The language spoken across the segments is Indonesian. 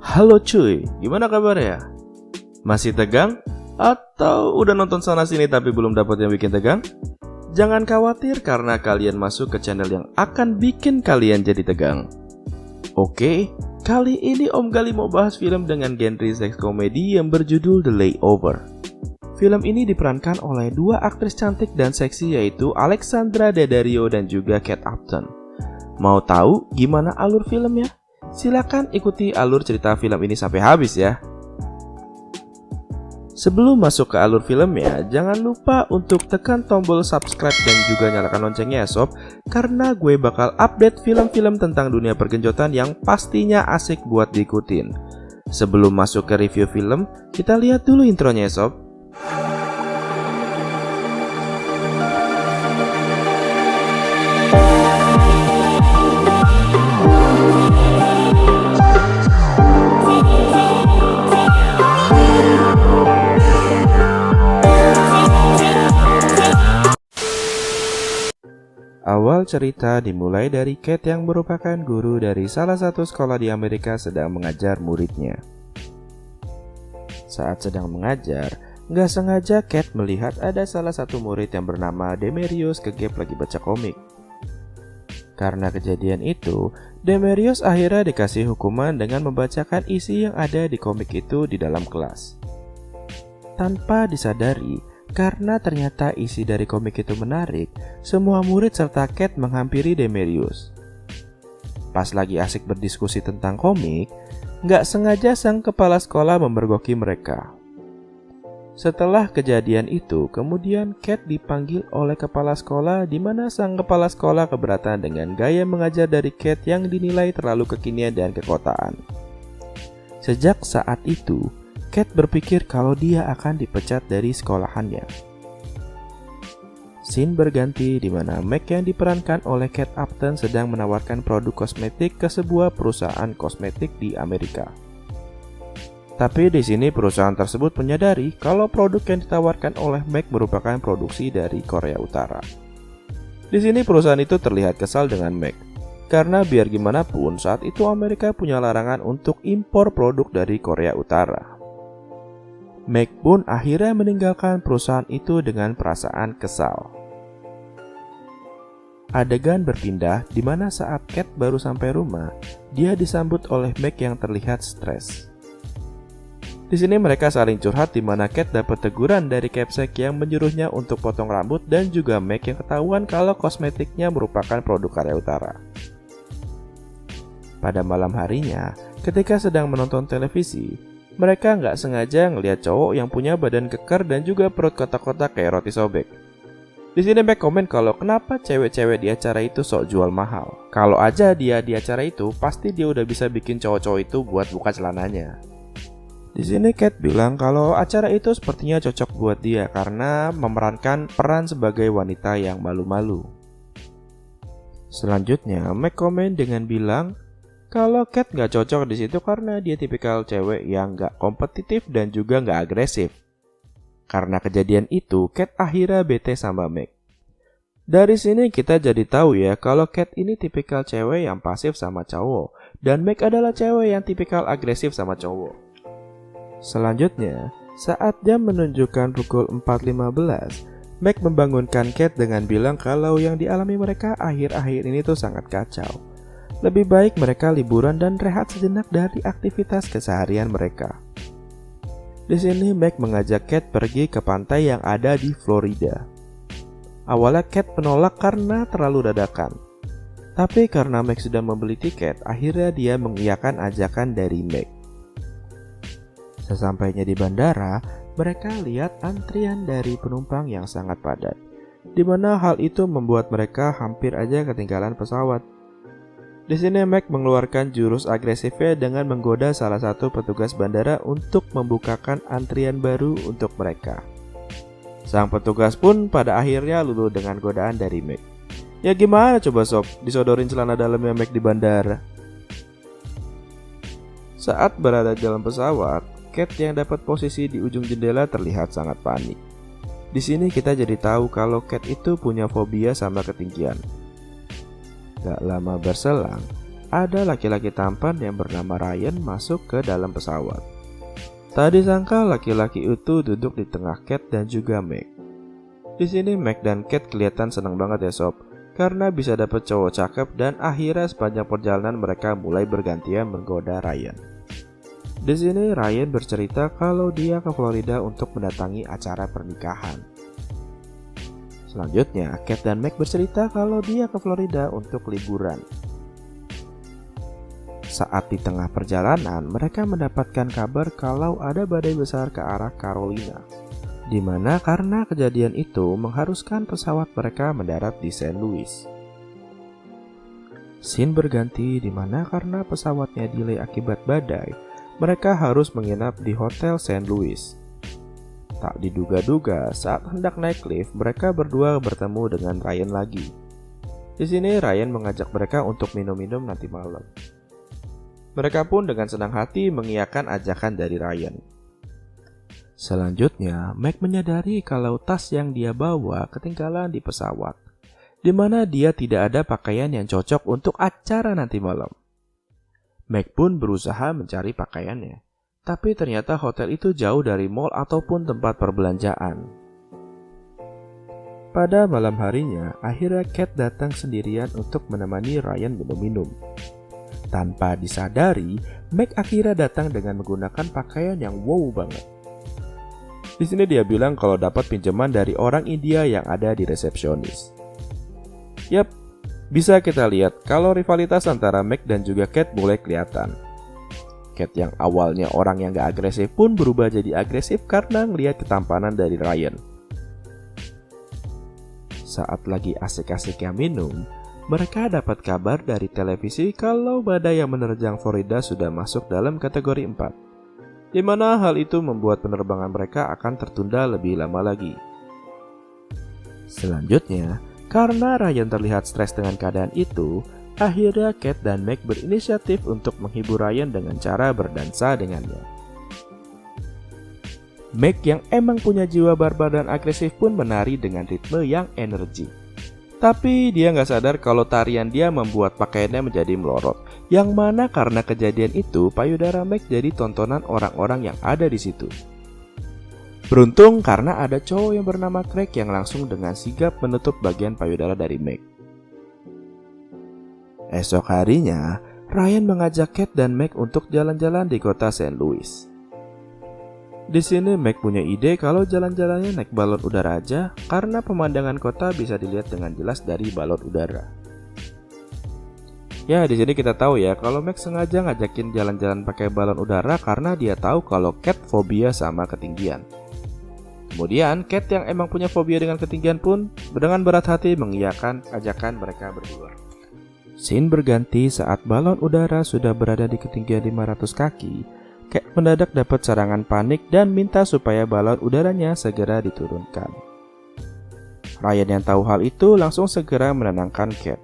Halo cuy, gimana kabar ya? Masih tegang? Atau udah nonton sana sini tapi belum dapat yang bikin tegang? Jangan khawatir karena kalian masuk ke channel yang akan bikin kalian jadi tegang. Oke, kali ini Om Gali mau bahas film dengan genre seks komedi yang berjudul The Layover. Film ini diperankan oleh dua aktris cantik dan seksi yaitu Alexandra Daddario dan juga Kate Upton. Mau tahu gimana alur filmnya? Silakan ikuti alur cerita film ini sampai habis ya. Sebelum masuk ke alur filmnya, jangan lupa untuk tekan tombol subscribe dan juga nyalakan loncengnya ya sob, karena gue bakal update film-film tentang dunia pergenjotan yang pastinya asik buat diikutin. Sebelum masuk ke review film, kita lihat dulu intronya ya sob. Awal cerita dimulai dari Kate yang merupakan guru dari salah satu sekolah di Amerika sedang mengajar muridnya. Saat sedang mengajar, nggak sengaja Kate melihat ada salah satu murid yang bernama Demerius kegep lagi baca komik. Karena kejadian itu, Demerius akhirnya dikasih hukuman dengan membacakan isi yang ada di komik itu di dalam kelas. Tanpa disadari, karena ternyata isi dari komik itu menarik, semua murid serta Kate menghampiri Demerius. Pas lagi asik berdiskusi tentang komik, nggak sengaja sang kepala sekolah memergoki mereka. Setelah kejadian itu, kemudian Kate dipanggil oleh kepala sekolah di mana sang kepala sekolah keberatan dengan gaya mengajar dari Kate yang dinilai terlalu kekinian dan kekotaan. Sejak saat itu, Kate berpikir kalau dia akan dipecat dari sekolahannya. Scene berganti di mana Meg yang diperankan oleh Kate Upton sedang menawarkan produk kosmetik ke sebuah perusahaan kosmetik di Amerika. Tapi di sini perusahaan tersebut menyadari kalau produk yang ditawarkan oleh Meg merupakan produksi dari Korea Utara. Di sini perusahaan itu terlihat kesal dengan Meg, karena biar gimana pun saat itu Amerika punya larangan untuk impor produk dari Korea Utara. Meg pun akhirnya meninggalkan perusahaan itu dengan perasaan kesal. Adegan berpindah di mana saat Kate baru sampai rumah, dia disambut oleh Meg yang terlihat stres. Di sini mereka saling curhat di mana Kate dapat teguran dari Capsek yang menyuruhnya untuk potong rambut dan juga Meg yang ketahuan kalau kosmetiknya merupakan produk Korea Utara. Pada malam harinya, ketika sedang menonton televisi, mereka nggak sengaja ngelihat cowok yang punya badan kekar dan juga perut kotak-kotak kayak roti sobek. Di sini Meg komen kalau kenapa cewek-cewek di acara itu sok jual mahal. Kalau aja dia di acara itu, pasti dia udah bisa bikin cowok-cowok itu buat buka celananya. Di sini Kate bilang kalau acara itu sepertinya cocok buat dia karena memerankan peran sebagai wanita yang malu-malu. Selanjutnya Meg komen dengan bilang kalau Kate nggak cocok di situ karena dia tipikal cewek yang nggak kompetitif dan juga nggak agresif. Karena kejadian itu, Kate akhirnya bete sama Meg. Dari sini kita jadi tahu ya kalau Kate ini tipikal cewek yang pasif sama cowok, dan Meg adalah cewek yang tipikal agresif sama cowok. Selanjutnya, saat jam menunjukkan pukul 4.15, Meg membangunkan Kate dengan bilang kalau yang dialami mereka akhir-akhir ini tuh sangat kacau. Lebih baik mereka liburan dan rehat sejenak dari aktivitas keseharian mereka. Di sini Meg mengajak Kate pergi ke pantai yang ada di Florida. Awalnya Kate menolak karena terlalu dadakan. Tapi karena Meg sudah membeli tiket, akhirnya dia mengiyakan ajakan dari Meg. Sesampainya di bandara, mereka lihat antrian dari penumpang yang sangat padat, di mana hal itu membuat mereka hampir aja ketinggalan pesawat. Di sini Meg mengeluarkan jurus agresifnya dengan menggoda salah satu petugas bandara untuk membukakan antrian baru untuk mereka. Sang petugas pun pada akhirnya luluh dengan godaan dari Meg. Ya gimana coba sob, disodorin celana dalamnya Meg di bandara. Saat berada di dalam pesawat, Kate yang dapat posisi di ujung jendela terlihat sangat panik. Di sini kita jadi tahu kalau Kate itu punya fobia sama ketinggian. Gak lama berselang, ada laki-laki tampan yang bernama Ryan masuk ke dalam pesawat. Tak disangka laki-laki itu duduk di tengah Cat dan juga Meg. Di sini Meg dan Cat kelihatan senang banget ya sob, karena bisa dapet cowok cakep dan akhirnya sepanjang perjalanan mereka mulai bergantian menggoda Ryan. Di sini Ryan bercerita kalau dia ke Florida untuk mendatangi acara pernikahan. Selanjutnya, Cat dan Meg bercerita kalau dia ke Florida untuk liburan. Saat di tengah perjalanan, mereka mendapatkan kabar kalau ada badai besar ke arah Carolina, di mana karena kejadian itu mengharuskan pesawat mereka mendarat di St. Louis. Scene berganti di mana karena pesawatnya delay akibat badai, mereka harus menginap di Hotel St. Louis. Tak diduga-duga, saat hendak naik lift, mereka berdua bertemu dengan Ryan lagi. Di sini Ryan mengajak mereka untuk minum-minum nanti malam. Mereka pun dengan senang hati mengiyakan ajakan dari Ryan. Selanjutnya, Meg menyadari kalau tas yang dia bawa ketinggalan di pesawat, di mana dia tidak ada pakaian yang cocok untuk acara nanti malam. Meg pun berusaha mencari pakaiannya, tapi ternyata hotel itu jauh dari mall ataupun tempat perbelanjaan. Pada malam harinya, akhirnya Cat datang sendirian untuk menemani Ryan minum-minum. Tanpa disadari, Meg akhirnya datang dengan menggunakan pakaian yang wow banget. Di sini dia bilang kalau dapat pinjaman dari orang India yang ada di resepsionis. Yap, bisa kita lihat kalau rivalitas antara Meg dan juga Cat mulai kelihatan. Cat yang awalnya orang yang gak agresif pun berubah jadi agresif karena ngelihat ketampanan dari Ryan. Saat lagi asik-asiknya minum, mereka dapat kabar dari televisi kalau badai yang menerjang Florida sudah masuk dalam kategori 4, di mana hal itu membuat penerbangan mereka akan tertunda lebih lama lagi. Selanjutnya, karena Ryan terlihat stres dengan keadaan itu, akhirnya Cat dan Meg berinisiatif untuk menghibur Ryan dengan cara berdansa dengannya. Meg yang emang punya jiwa barbar dan agresif pun menari dengan ritme yang energik. Tapi dia nggak sadar kalau tarian dia membuat pakaiannya menjadi melorot, yang mana karena kejadian itu payudara Meg jadi tontonan orang-orang yang ada di situ. Beruntung karena ada cowok yang bernama Craig yang langsung dengan sigap menutup bagian payudara dari Meg. Esok harinya, Ryan mengajak Cat dan Meg untuk jalan-jalan di kota St. Louis. Di sini Meg punya ide kalau jalan-jalannya naik balon udara aja karena pemandangan kota bisa dilihat dengan jelas dari balon udara. Ya, di sini kita tahu ya kalau Meg sengaja ngajakin jalan-jalan pakai balon udara karena dia tahu kalau Cat fobia sama ketinggian. Kemudian, Cat yang emang punya fobia dengan ketinggian pun dengan berat hati mengiyakan ajakan mereka berdua. Scene berganti saat balon udara sudah berada di ketinggian 500 kaki. Cat mendadak dapat serangan panik dan minta supaya balon udaranya segera diturunkan. Ryan yang tahu hal itu langsung segera menenangkan Cat.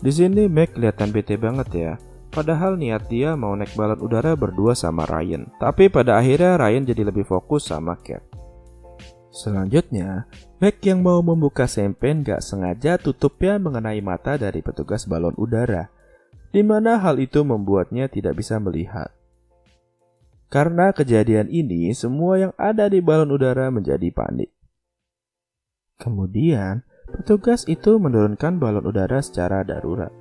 Di sini Meg kelihatan bete banget ya. Padahal niat dia mau naik balon udara berdua sama Ryan. Tapi pada akhirnya Ryan jadi lebih fokus sama Cat. Selanjutnya, Meg yang mau membuka sempen gak sengaja tutupnya mengenai mata dari petugas balon udara, di mana hal itu membuatnya tidak bisa melihat. Karena kejadian ini, semua yang ada di balon udara menjadi panik. Kemudian, petugas itu menurunkan balon udara secara darurat,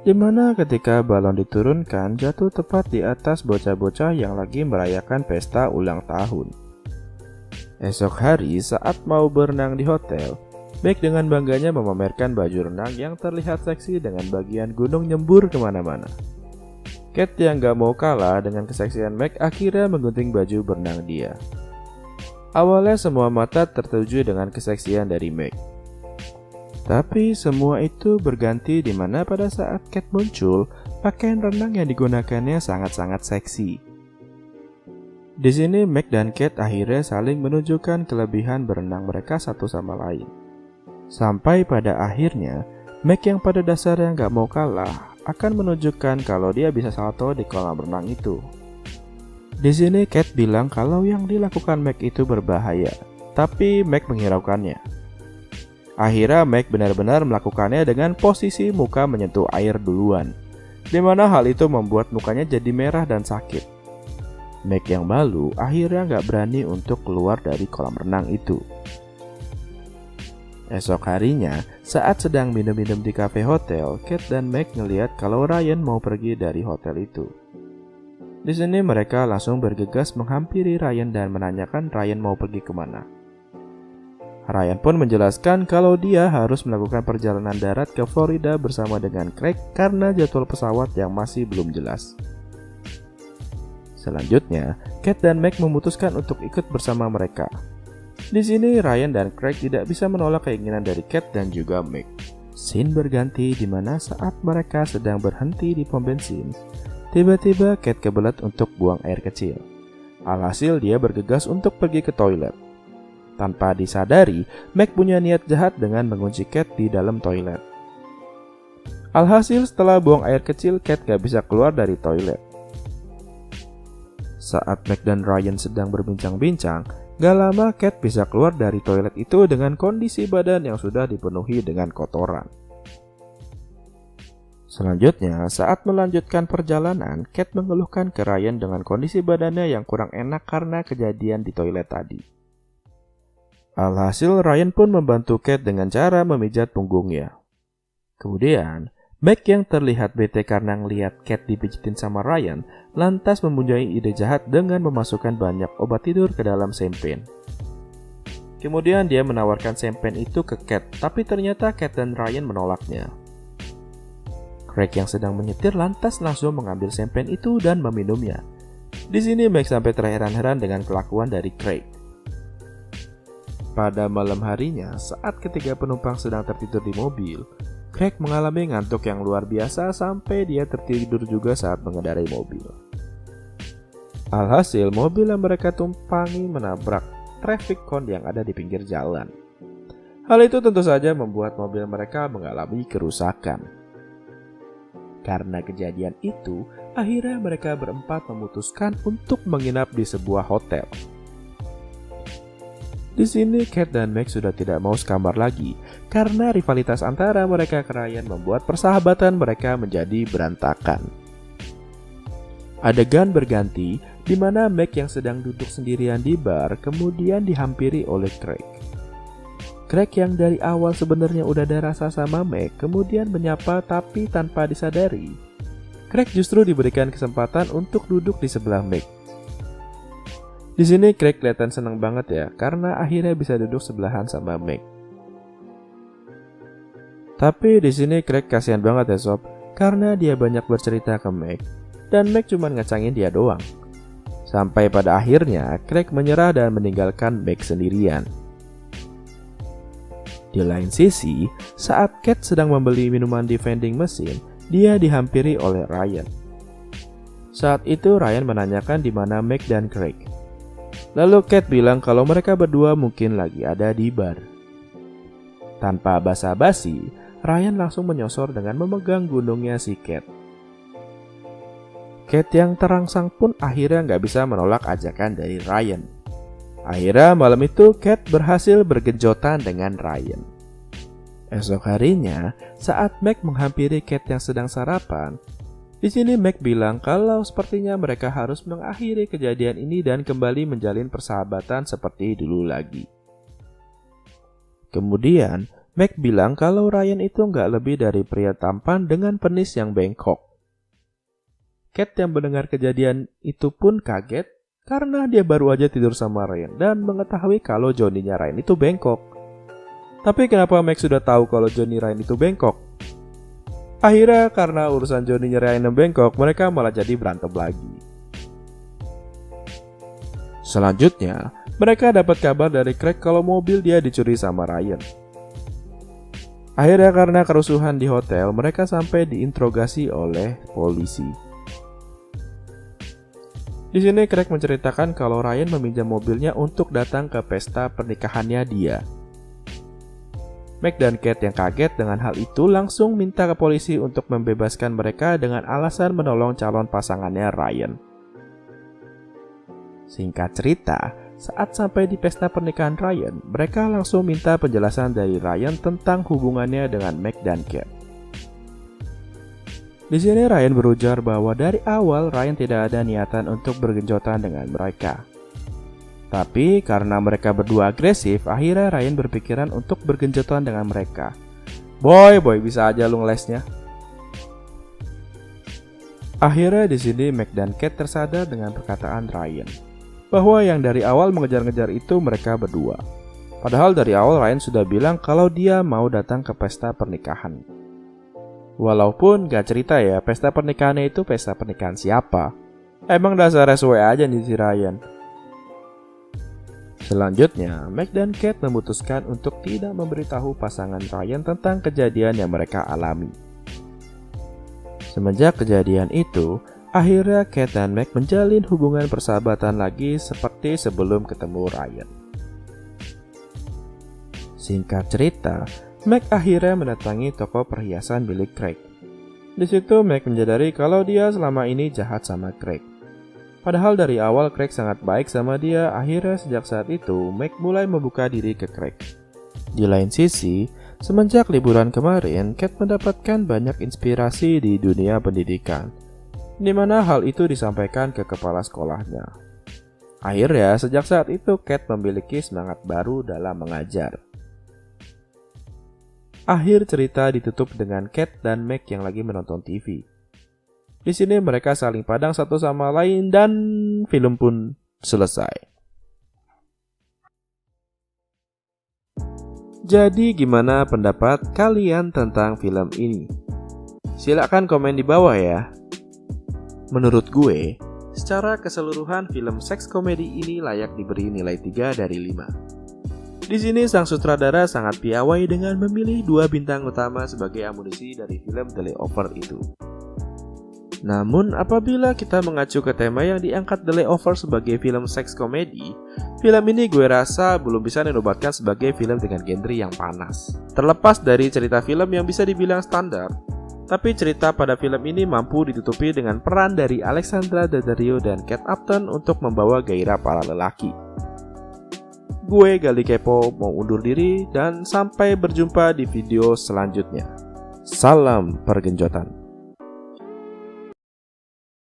di mana ketika balon diturunkan jatuh tepat di atas bocah-bocah yang lagi merayakan pesta ulang tahun. Esok hari saat mau berenang di hotel, Meg dengan bangganya memamerkan baju renang yang terlihat seksi dengan bagian gunung nyembur kemana-mana. Cat yang gak mau kalah dengan keseksian Meg akhirnya menggunting baju berenang dia. Awalnya semua mata tertuju dengan keseksian dari Meg. Tapi semua itu berganti di mana pada saat Cat muncul, pakaian renang yang digunakannya sangat-sangat seksi. Di sini Meg dan Cat akhirnya saling menunjukkan kelebihan berenang mereka satu sama lain. Sampai pada akhirnya, Meg yang pada dasarnya gak mau kalah akan menunjukkan kalau dia bisa salto di kolam renang itu. Di sini Cat bilang kalau yang dilakukan Meg itu berbahaya, tapi Meg menghiraukannya. Akhirnya Meg benar-benar melakukannya dengan posisi muka menyentuh air duluan, di mana hal itu membuat mukanya jadi merah dan sakit. Meg yang malu akhirnya nggak berani untuk keluar dari kolam renang itu. Esok harinya, saat sedang minum-minum di kafe hotel, Kate dan Meg ngelihat kalau Ryan mau pergi dari hotel itu. Di sini mereka langsung bergegas menghampiri Ryan dan menanyakan Ryan mau pergi kemana. Ryan pun menjelaskan kalau dia harus melakukan perjalanan darat ke Florida bersama dengan Craig karena jadwal pesawat yang masih belum jelas. Selanjutnya, Kate dan Meg memutuskan untuk ikut bersama mereka. Di sini Ryan dan Craig tidak bisa menolak keinginan dari Kate dan juga Meg. Scene berganti di mana saat mereka sedang berhenti di pom bensin, tiba-tiba Kate kebelet untuk buang air kecil. Alhasil dia bergegas untuk pergi ke toilet. Tanpa disadari, Meg punya niat jahat dengan mengunci Kate di dalam toilet. Alhasil setelah buang air kecil, Kate gak bisa keluar dari toilet. Saat Meg dan Ryan sedang berbincang-bincang, gak lama Kate bisa keluar dari toilet itu dengan kondisi badan yang sudah dipenuhi dengan kotoran. Selanjutnya, saat melanjutkan perjalanan, Kate mengeluhkan ke Ryan dengan kondisi badannya yang kurang enak karena kejadian di toilet tadi. Alhasil, Ryan pun membantu Kate dengan cara memijat punggungnya. Kemudian, Meg yang terlihat bete karena ngelihat Kate dipijitin sama Ryan, lantas mempunyai ide jahat dengan memasukkan banyak obat tidur ke dalam sempen. Kemudian dia menawarkan sempen itu ke Kate, tapi ternyata Kate dan Ryan menolaknya. Craig yang sedang menyetir lantas langsung mengambil sempen itu dan meminumnya. Di sini Meg sampai terheran-heran dengan kelakuan dari Craig. Pada malam harinya, saat ketiga penumpang sedang tertidur di mobil, Craig mengalami ngantuk yang luar biasa sampai dia tertidur juga saat mengendarai mobil. Alhasil, mobil yang mereka tumpangi menabrak traffic cone yang ada di pinggir jalan. Hal itu tentu saja membuat mobil mereka mengalami kerusakan. Karena kejadian itu, akhirnya mereka berempat memutuskan untuk menginap di sebuah hotel. Di sini Kate dan Meg sudah tidak mau sekamar lagi karena rivalitas antara mereka ke Ryan membuat persahabatan mereka menjadi berantakan. Adegan berganti di mana Meg yang sedang duduk sendirian di bar kemudian dihampiri oleh Craig. Craig yang dari awal sebenarnya udah ada rasa sama Meg kemudian menyapa tapi tanpa disadari. Craig justru diberikan kesempatan untuk duduk di sebelah Meg. Di sini Craig kelihatan senang banget ya, karena akhirnya bisa duduk sebelahan sama Meg. Tapi di sini Craig kasihan banget ya sob, karena dia banyak bercerita ke Meg, dan Meg cuma ngecangin dia doang. Sampai pada akhirnya Craig menyerah dan meninggalkan Meg sendirian. Di lain sisi, saat Kate sedang membeli minuman di vending mesin, dia dihampiri oleh Ryan. Saat itu Ryan menanyakan di mana Meg dan Craig. Lalu Kate bilang kalau mereka berdua mungkin lagi ada di bar. Tanpa basa-basi, Ryan langsung menyosor dengan memegang gunungnya si Kate. Kate yang terangsang pun akhirnya nggak bisa menolak ajakan dari Ryan. Akhirnya malam itu Kate berhasil bergenjotan dengan Ryan. Esok harinya, saat Meg menghampiri Kate yang sedang sarapan, di sini Meg bilang kalau sepertinya mereka harus mengakhiri kejadian ini dan kembali menjalin persahabatan seperti dulu lagi. Kemudian, Meg bilang kalau Ryan itu nggak lebih dari pria tampan dengan penis yang bengkok. Kate yang mendengar kejadian itu pun kaget karena dia baru aja tidur sama Ryan dan mengetahui kalau Johnny-nya Ryan itu bengkok. Tapi kenapa Meg sudah tahu kalau Johnny Ryan itu bengkok? Akhirnya karena urusan Johnny nyerahin yang bengkok, mereka malah jadi berantem lagi. Selanjutnya, mereka dapat kabar dari Craig kalau mobil dia dicuri sama Ryan. Akhirnya karena kerusuhan di hotel, mereka sampai diinterogasi oleh polisi. Di sini Craig menceritakan kalau Ryan meminjam mobilnya untuk datang ke pesta pernikahannya dia. Meg dan Kate yang kaget dengan hal itu langsung minta ke polisi untuk membebaskan mereka dengan alasan menolong calon pasangannya Ryan. Singkat cerita, Saat sampai di pesta pernikahan Ryan, mereka langsung minta penjelasan dari Ryan tentang hubungannya dengan Meg dan Kat. Di sini Ryan berujar bahwa dari awal Ryan tidak ada niatan untuk bergenjotan dengan mereka. Tapi karena mereka berdua agresif, akhirnya Ryan berpikiran untuk bergenjotan dengan mereka. Boy, bisa aja lu ngelesnya. Akhirnya di sini Meg dan Kat tersadar dengan perkataan Ryan bahwa yang dari awal mengejar-ngejar itu mereka berdua. Padahal dari awal Ryan sudah bilang kalau dia mau datang ke pesta pernikahan. Walaupun gak cerita ya pesta pernikahannya itu pesta pernikahan siapa. Emang dasar SW aja nih si Ryan. Selanjutnya, Meg dan Kat memutuskan untuk tidak memberitahu pasangan Ryan tentang kejadian yang mereka alami. Semenjak kejadian itu, akhirnya Kat dan Meg menjalin hubungan persahabatan lagi seperti sebelum ketemu Ryan. Singkat cerita, Meg akhirnya mendatangi toko perhiasan milik Craig. Di situ Meg menyadari kalau dia selama ini jahat sama Craig. Padahal dari awal Craig sangat baik sama dia, akhirnya sejak saat itu Meg mulai membuka diri ke Craig. Di lain sisi, semenjak liburan kemarin, Kat mendapatkan banyak inspirasi di dunia pendidikan, di mana hal itu disampaikan ke kepala sekolahnya. Akhirnya, sejak saat itu Kat memiliki semangat baru dalam mengajar. Akhir cerita ditutup dengan Kat dan Meg yang lagi menonton TV. Di sini mereka saling pandang satu sama lain dan film pun selesai. Jadi gimana pendapat kalian tentang film ini? Silakan komen di bawah ya. Menurut gue, secara keseluruhan film seks komedi ini layak diberi nilai 3 dari 5. Di sini sang sutradara sangat piawai dengan memilih 2 bintang utama sebagai amunisi dari film The Layover itu. Namun apabila kita mengacu ke tema yang diangkat The Layover sebagai film seks komedi, film ini gue rasa belum bisa dinobatkan sebagai film dengan genre yang panas. Terlepas dari cerita film yang bisa dibilang standar, tapi cerita pada film ini mampu ditutupi dengan peran dari Alexandra Daddario dan Kate Upton untuk membawa gairah para lelaki. Gue Gali Kepo mau undur diri dan sampai berjumpa di video selanjutnya. Salam pergenjotan.